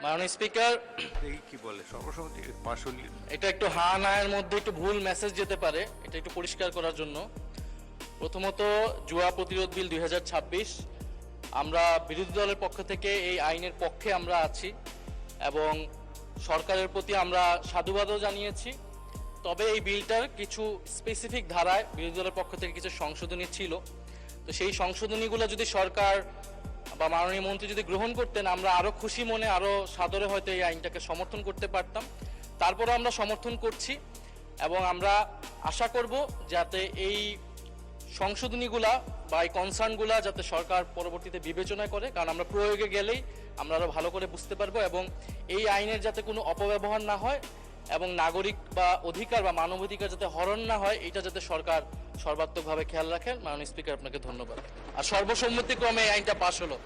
মাননীয় স্পিকার, দেখি কি বলে সর্বসম্মতি পাশ হলে। এটা একটু হা না এর মধ্যে একটু ভুল মেসেজ যেতে পারে, এটা একটু পরিষ্কার করার জন্য। প্রথমত, জুয়া প্রতিরোধ বিল 2026, আমরা বিরোধী দলের পক্ষ থেকে এই আইনের পক্ষে আমরা আছি এবং সরকারের প্রতি আমরা সাধুবাদও জানিয়েছি। তবে এই বিলটার কিছু স্পেসিফিক ধারায় বিরোধী দলের পক্ষ থেকে কিছু সংশোধনী ছিল। তো সেই সংশোধনীগুলো যদি সরকার বা মাননীয় মন্ত্রী যদি গ্রহণ করতেন, আমরা আরও খুশি মনে আরও সাদরে হয়তো এই আইনটাকে সমর্থন করতে পারতাম। তারপরও আমরা সমর্থন করছি এবং আমরা আশা করব যাতে এই সংশোধনীগুলা বা এই কনসার্নগুলা যাতে সরকার পরবর্তীতে বিবেচনা করে, কারণ আমরা প্রয়োগে গেলেই আমরা আরও ভালো করে বুঝতে পারবো এবং এই আইনের যাতে কোনো অপব্যবহার না হয় এবং নাগরিক বা অধিকার বা মানবাধিকার যাতে হরণ না হয়, এটা যাতে সরকার সর্বাত্মকভাবে খেয়াল রাখেন। মাননীয় স্পিকার, আপনাকে ধন্যবাদ। আর সর্বসম্মতিক্রমে এই আইনটা পাশ হলো।